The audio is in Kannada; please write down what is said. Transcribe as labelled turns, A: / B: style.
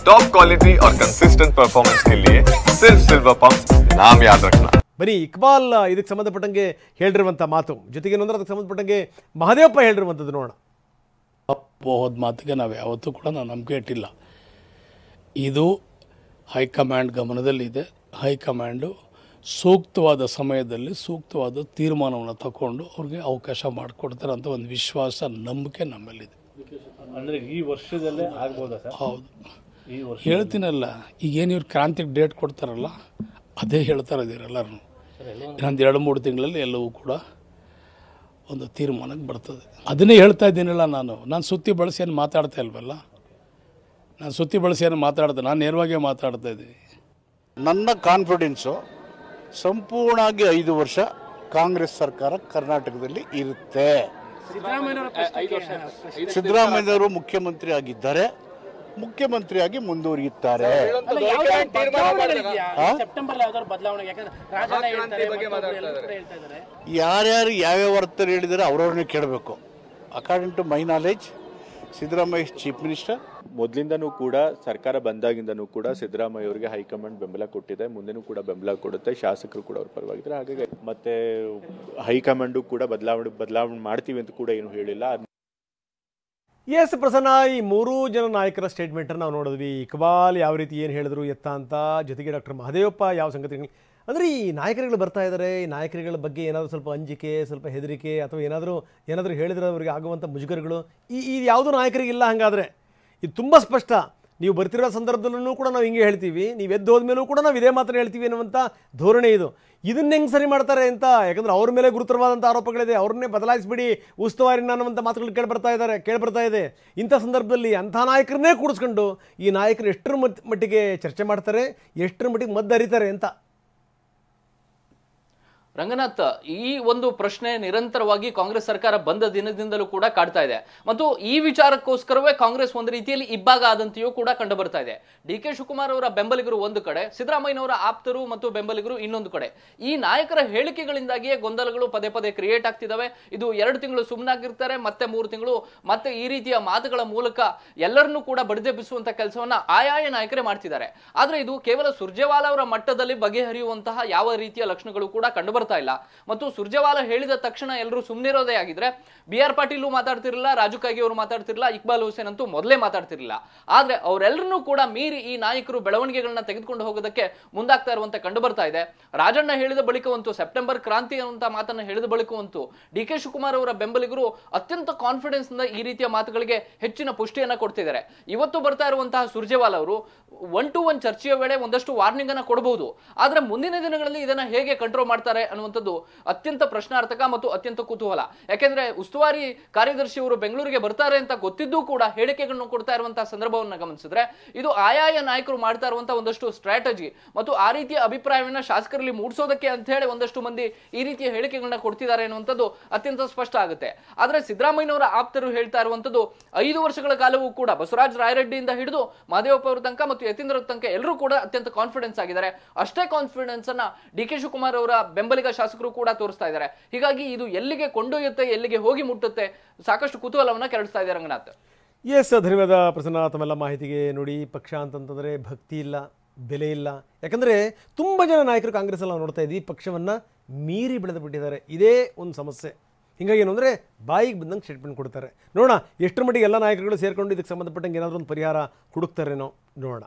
A: टॉप क्वालिटी और कंसिस्टेंट परफॉर्मेंस के लिए सिर्फ सिल्वर पंप नाम याद रखना।
B: ಬನ್ನಿ ಇಕ್ಬಾಲ್ ಇದಕ್ಕೆ ಸಂಬಂಧಪಟ್ಟಂಗೆ ಹೇಳಿರುವಂಥ ಮಾತು ಜೊತೆಗೆ ಏನಂದ್ರೆ ಅದಕ್ಕೆ ಸಂಬಂಧಪಟ್ಟಂಗೆ ಮಹದೇವಪ್ಪ ಹೇಳಿರುವಂಥದ್ದು ನೋಡೋಣ.
C: ಹೋದ ಮಾತಿಗೆ ನಾವು ಯಾವತ್ತೂ ಕೂಡ ನಾವು ನಂಬಿಕೆ ಇಟ್ಟಿಲ್ಲ. ಇದು ಹೈಕಮಾಂಡ್ ಗಮನದಲ್ಲಿದೆ. ಹೈಕಮಾಂಡು ಸೂಕ್ತವಾದ ಸಮಯದಲ್ಲಿ ಸೂಕ್ತವಾದ ತೀರ್ಮಾನವನ್ನು ತಗೊಂಡು ಅವ್ರಿಗೆ ಅವಕಾಶ ಮಾಡಿಕೊಡ್ತಾರೆ ಅಂತ ಒಂದು ವಿಶ್ವಾಸ ನಂಬಿಕೆ ನಮ್ಮಲ್ಲಿದೆ.
D: ಅಂದರೆ ಈ ವರ್ಷದಲ್ಲೇ ಆಗ್ಬೋದಾ ಸರ್?
C: ಹೌದು, ಹೇಳ್ತೀನಲ್ಲ, ಈಗೇನು ಇವ್ರು ಕ್ರಾಂತಿಗೆ ಡೇಟ್ ಕೊಡ್ತಾರಲ್ಲ ಅದೇ ಹೇಳ್ತಾ ಇದ್ದೀರಿ ಎಲ್ಲರೂ. ಇನ್ನೊಂದು 2-3 ತಿಂಗಳಲ್ಲಿ ಎಲ್ಲವೂ ಕೂಡ ಒಂದು ತೀರ್ಮಾನಕ್ಕೆ ಬರ್ತದೆ. ಅದನ್ನೇ ಹೇಳ್ತಾ ಇದ್ದೀನಲ್ಲ. ನಾನು ಸುತ್ತಿ ಬಳಸಿ ಏನು ಮಾತಾಡ್ತಾ ಇಲ್ವಲ್ಲ. ನಾನು ಸುತ್ತಿ ಬಳಸಿ ಏನು ಮಾತಾಡ್ದೆ, ನಾನು ನೇರವಾಗಿ ಮಾತಾಡ್ತಾ ಇದ್ದೀನಿ.
E: ನನ್ನ ಕಾನ್ಫಿಡೆನ್ಸು ಸಂಪೂರ್ಣವಾಗಿ 5 ವರ್ಷ ಕಾಂಗ್ರೆಸ್ ಸರ್ಕಾರ ಕರ್ನಾಟಕದಲ್ಲಿ ಇರುತ್ತೆ. ಸಿದ್ದರಾಮಯ್ಯವರು ಮುಖ್ಯಮಂತ್ರಿ ಆಗಿದ್ದಾರೆ, ಮುಖ್ಯಮಂತ್ರಿಯಾಗಿ ಮುಂದುವರಿಯುತ್ತಾರೆ. ಯಾರ್ಯಾರು ಯಾವ್ಯಾವ ಅರ್ಥ ಹೇಳಿದರೆ ಅವ್ರವ್ರನ್ನೇ ಕೇಳಬೇಕು. According to my knowledge Siddaramaiah chief minister.
F: ಮೊದಲಿಂದನೂ ಕೂಡ ಸರ್ಕಾರ ಬಂದಾಗಿಂದನೂ ಕೂಡ ಸಿದ್ದರಾಮಯ್ಯ ಅವರಿಗೆ ಹೈಕಮಾಂಡ್ ಬೆಂಬಲ ಕೊಟ್ಟಿದೆ, ಮುಂದೆನೂ ಕೂಡ ಬೆಂಬಲ ಕೊಡುತ್ತೆ. ಶಾಸಕರು ಕೂಡ ಅವ್ರ ಪರವಾಗಿದ್ದಾರೆ. ಹಾಗಾಗಿ ಮತ್ತೆ ಹೈಕಮಾಂಡು ಕೂಡ ಬದಲಾವಣೆ ಮಾಡ್ತೀವಿ ಅಂತ ಕೂಡ ಏನು ಹೇಳಿಲ್ಲ.
B: ಎಸ್ ಪ್ರಸನ್ನ, ಈ 3 ಜನ ನಾಯಕರ ಸ್ಟೇಟ್ಮೆಂಟನ್ನು ನಾವು ನೋಡಿದ್ವಿ. ಇಕ್ಬಾಲ್ ಯಾವ ರೀತಿ ಏನು ಹೇಳಿದ್ರು ಎತ್ತ ಅಂತ, ಜೊತೆಗೆ ಡಾಕ್ಟರ್ ಮಹದೇವಪ್ಪ ಯಾವ ಸಂಗತಿಗಳು ಅಂದರೆ ಈ ನಾಯಕರುಗಳು ಬರ್ತಾ ಇದ್ದಾರೆ. ಈ ನಾಯಕರುಗಳ ಬಗ್ಗೆ ಏನಾದರೂ ಸ್ವಲ್ಪ ಅಂಜಿಕೆ, ಸ್ವಲ್ಪ ಹೆದರಿಕೆ ಅಥವಾ ಏನಾದರೂ ಹೇಳಿದ್ರೆ ಅವರಿಗೆ ಆಗುವಂಥ ಮುಜುಗರಗಳು ಈ ಯಾವುದೂ ನಾಯಕರಿಗಿಲ್ಲ. ಹಾಗಾದರೆ ಇದು ತುಂಬ ಸ್ಪಷ್ಟ. ನೀವು ಬರ್ತಿರೋ ಸಂದರ್ಭದಲ್ಲೂ ಕೂಡ ನಾವು ಹಿಂಗೆ ಹೇಳ್ತೀವಿ, ನೀವು ಎದ್ದು ಹೋದ್ಮೇಲೂ ಕೂಡ ನಾವು ಇದೇ ಮಾತನ್ನು ಹೇಳ್ತೀವಿ ಅನ್ನುವಂಥ ಧೋರಣೆ ಇದು. ಇದನ್ನ ಹೆಂಗೆ ಸರಿ ಮಾಡ್ತಾರೆ ಅಂತ, ಯಾಕಂದರೆ ಅವ್ರ ಮೇಲೆ ಗುರುತರವಾದಂಥ ಆರೋಪಗಳಿದೆ. ಅವ್ರನ್ನೇ ಬದಲಾಯಿಸಿಬಿಡಿ ಉಸ್ತುವಾರಿನ ಅನ್ನುವಂಥ ಮಾತುಗಳು ಕೇಳಿಬರ್ತಾ ಇದೆ. ಇಂಥ ಸಂದರ್ಭದಲ್ಲಿ ಅಂಥ ನಾಯಕರನ್ನೇ ಕೂಡಿಸ್ಕೊಂಡು ಈ ನಾಯಕರು ಎಷ್ಟರ ಮಟ್ಟಿಗೆ ಚರ್ಚೆ ಮಾಡ್ತಾರೆ, ಎಷ್ಟರ ಮಟ್ಟಿಗೆ ಮದ್ದರಿತಾರೆ ಅಂತ.
G: ರಂಗನಾಥ್, ಈ ಒಂದು ಪ್ರಶ್ನೆ ನಿರಂತರವಾಗಿ ಕಾಂಗ್ರೆಸ್ ಸರ್ಕಾರ ಬಂದ ದಿನದಿಂದಲೂ ಕೂಡ ಕಾಡ್ತಾ ಇದೆ ಮತ್ತು ಈ ವಿಚಾರಕ್ಕೋಸ್ಕರವೇ ಕಾಂಗ್ರೆಸ್ ಒಂದು ರೀತಿಯಲ್ಲಿ ಇಬ್ಬಾಗ ಆದಂತೆಯೂ ಕೂಡ ಕಂಡು ಬರ್ತಾ ಇದೆ. DK ಶಿವಕುಮಾರ್ ಅವರ ಬೆಂಬಲಿಗರು ಒಂದು ಕಡೆ, ಸಿದ್ದರಾಮಯ್ಯನವರ ಆಪ್ತರು ಮತ್ತು ಬೆಂಬಲಿಗರು ಇನ್ನೊಂದು ಕಡೆ. ಈ ನಾಯಕರ ಹೇಳಿಕೆಗಳಿಂದಾಗಿಯೇ ಗೊಂದಲಗಳು ಪದೇ ಪದೇ ಕ್ರಿಯೇಟ್ ಆಗ್ತಿದ್ದಾವೆ. ಇದು 2 ತಿಂಗಳು ಸುಮ್ಮನಾಗಿರ್ತಾರೆ, ಮತ್ತೆ 3 ತಿಂಗಳು ಮತ್ತೆ ಈ ರೀತಿಯ ಮಾತುಗಳ ಮೂಲಕ ಎಲ್ಲರನ್ನೂ ಕೂಡ ಬಡಿದೆಬ್ಬಿಸುವಂತ ಕೆಲಸವನ್ನ ಆಯಾಯ ನಾಯಕರೇ ಮಾಡ್ತಿದ್ದಾರೆ. ಆದ್ರೆ ಇದು ಕೇವಲ ಸುರ್ಜೇವಾಲಾ ಅವರ ಮಟ್ಟದಲ್ಲಿ ಬಗೆಹರಿಯುವಂತಹ ಯಾವ ರೀತಿಯ ಲಕ್ಷಣಗಳು ಕೂಡ ಕಂಡು ಬರ್ತಾ ಇಲ್ಲ. ಮತ್ತು ಸುರ್ಜೇವಾಲಾ ಹೇಳಿದ ತಕ್ಷಣ ಎಲ್ಲರೂ ಸುಮ್ಮನಿರೋದೇ ಆಗಿದ್ರೆ BR ಪಾಟೀಲ್ ಮಾತಾಡ್ತಿರಲಿಲ್ಲ, ರಾಜು ಕಾಗೆ ಅವರು ಮಾತಾಡ್ತಿರಲಿಲ್ಲ, ಇಕ್ಬಾಲ್ ಹುಸೇನ್ ಅಂತೂ ಮೊದಲೇ ಮಾತಾಡ್ತಿರಲಿಲ್ಲ. ಆದ್ರೆ ಅವರೆಲ್ಲರನ್ನೂ ಕೂಡ ಮೀರಿ ಈ ನಾಯಕರು ಬೆಳವಣಿಗೆಗಳನ್ನ ತೆಗೆದುಕೊಂಡು ಹೋಗೋದಕ್ಕೆ ಮುಂದಾಗ್ತಾ ಇರುವಂತ ಕಂಡು ಬರ್ತಾ ಇದೆ. ರಾಜಣ್ಣ ಹೇಳಿದ ಬಳಿಕವಂತೂ, ಸೆಪ್ಟೆಂಬರ್ ಕ್ರಾಂತಿ ಅನ್ನುವಂತ ಮಾತನ್ನ ಹೇಳಿದ ಬಳಿಕವಂತೂ DK ಶಿವಕುಮಾರ್ ಅವರ ಬೆಂಬಲಿಗರು ಅತ್ಯಂತ ಕಾನ್ಫಿಡೆನ್ಸ್ ಇಂದ ಈ ರೀತಿಯ ಮಾತುಗಳಿಗೆ ಹೆಚ್ಚಿನ ಪುಷ್ಟಿಯನ್ನ ಕೊಡ್ತಿದ್ದಾರೆ. ಇವತ್ತು ಬರ್ತಾ ಇರುವಂತಹ ಸುರ್ಜೇವಾಲಾ ಅವರು 1-to-1 ಚರ್ಚೆಯ ವೇಳೆ ಒಂದಷ್ಟು ವಾರ್ನಿಂಗ್ ಅನ್ನ ಕೊಡಬಹುದು. ಆದ್ರೆ ಮುಂದಿನ ದಿನಗಳಲ್ಲಿ ಇದನ್ನ ಹೇಗೆ ಕಂಟ್ರೋಲ್ ಮಾಡ್ತಾರೆ ಅನ್ನುವಂಥದ್ದು ಅತ್ಯಂತ ಪ್ರಶ್ನಾರ್ಥಕ ಮತ್ತು ಅತ್ಯಂತ ಕುತೂಹಲ. ಯಾಕೆಂದ್ರೆ ಉಸ್ತುವಾರಿ ಕಾರ್ಯದರ್ಶಿ ಅವರು ಬೆಂಗಳೂರಿಗೆ ಬರ್ತಾರೆ ಅಂತ ಗೊತ್ತಿದ್ದೂ ಕೂಡ ಹೇಳಿಕೆಗಳನ್ನು ಕೊಡ್ತಾ ಇರುವಂತಹ ಸಂದರ್ಭವನ್ನ ಗಮನಿಸಿದ್ರೆ ಇದು ಆಯಾಯ ನಾಯಕರು ಮಾಡ್ತಾ ಇರುವಂತಹ ಒಂದಷ್ಟು ಸ್ಟ್ರಾಟಜಿ ಮತ್ತು ಆ ರೀತಿಯ ಅಭಿಪ್ರಾಯವನ್ನ ಶಾಸಕರಲ್ಲಿ ಮೂಡಿಸೋದಕ್ಕೆ ಅಂತ ಹೇಳಿ ಒಂದಷ್ಟು ಮಂದಿ ಈ ರೀತಿಯ ಹೇಳಿಕೆಗಳನ್ನ ಕೊಡ್ತಿದ್ದಾರೆ ಅನ್ನುವಂಥದ್ದು ಅತ್ಯಂತ ಸ್ಪಷ್ಟ ಆಗುತ್ತೆ. ಆದ್ರೆ ಸಿದ್ದರಾಮಯ್ಯನವರ ಆಪ್ತರು ಹೇಳ್ತಾ ಇರುವಂಥದ್ದು 5 ವರ್ಷಗಳ ಕಾಲವೂ ಕೂಡ ಬಸವರಾಜ ರಾಯರೆಡ್ಡಿಯಿಂದ ಹಿಡಿದು ಮಹದೇವಪ್ಪ ಅವರ ತನಕ ಮತ್ತು ಯತೀಂದ್ರ ತನಕ ಎಲ್ಲರೂ ಕೂಡ ಅತ್ಯಂತ ಕಾನ್ಫಿಡೆನ್ಸ್ ಆಗಿದ್ದಾರೆ. ಅಷ್ಟೇ ಕಾನ್ಫಿಡೆನ್ಸ್ ಅನ್ನ DK ಶಿವಕುಮಾರ್ ಅವರ ಬೆಂಬಲಿಗ ಶಾಸಕರು ಕೂಡ ತೋರಿಸ್ತಾ ಇದ್ದಾರೆ. ಹೀಗಾಗಿ ಇದು ಎಲ್ಲಿಗೆ ಕೊಂಡೊಯ್ಯುತ್ತೆ, ಎಲ್ಲಿಗೆ ಹೋಗಿ ಮುಟ್ಟುತ್ತೆ, ಸಾಕಷ್ಟು ಕುತೂಹಲವನ್ನ ಕೆರಳಿಸ್ತಾ ಇದೆ. ರಂಗನಾಥ್,
B: ಎಸ್, ಧನ್ಯವಾದ ಪ್ರಸನ್ನ ತಮ್ಮೆಲ್ಲ ಮಾಹಿತಿಗೆ. ನೋಡಿ, ಪಕ್ಷ ಅಂತಂತಂದರೆ ಭಕ್ತಿ ಇಲ್ಲ, ಬೆಲೆ ಇಲ್ಲ. ಯಾಕಂದರೆ ತುಂಬ ಜನ ನಾಯಕರು ಕಾಂಗ್ರೆಸ್ಸಲ್ಲಿ ನಾವು ನೋಡ್ತಾ ಇದ್ವಿ, ಪಕ್ಷವನ್ನು ಮೀರಿ ಬೆಳೆದು ಬಿಟ್ಟಿದ್ದಾರೆ. ಇದೇ ಒಂದು ಸಮಸ್ಯೆ. ಹೀಗಾಗಿ ಏನು ಅಂದರೆ ಬಾಯಿಗೆ ಬಂದಂಗೆ ಸ್ಟೇಟ್ಮೆಂಟ್ ಕೊಡ್ತಾರೆ. ನೋಡೋಣ ಎಷ್ಟರ ಮಟ್ಟಿಗೆ ಎಲ್ಲ ನಾಯಕರುಗಳು ಸೇರಿಕೊಂಡು ಇದಕ್ಕೆ ಸಂಬಂಧಪಟ್ಟಂಗೆ ಏನಾದರೂ ಒಂದು ಪರಿಹಾರ ಹುಡುಕ್ತಾರೇನೋ ನೋಡೋಣ.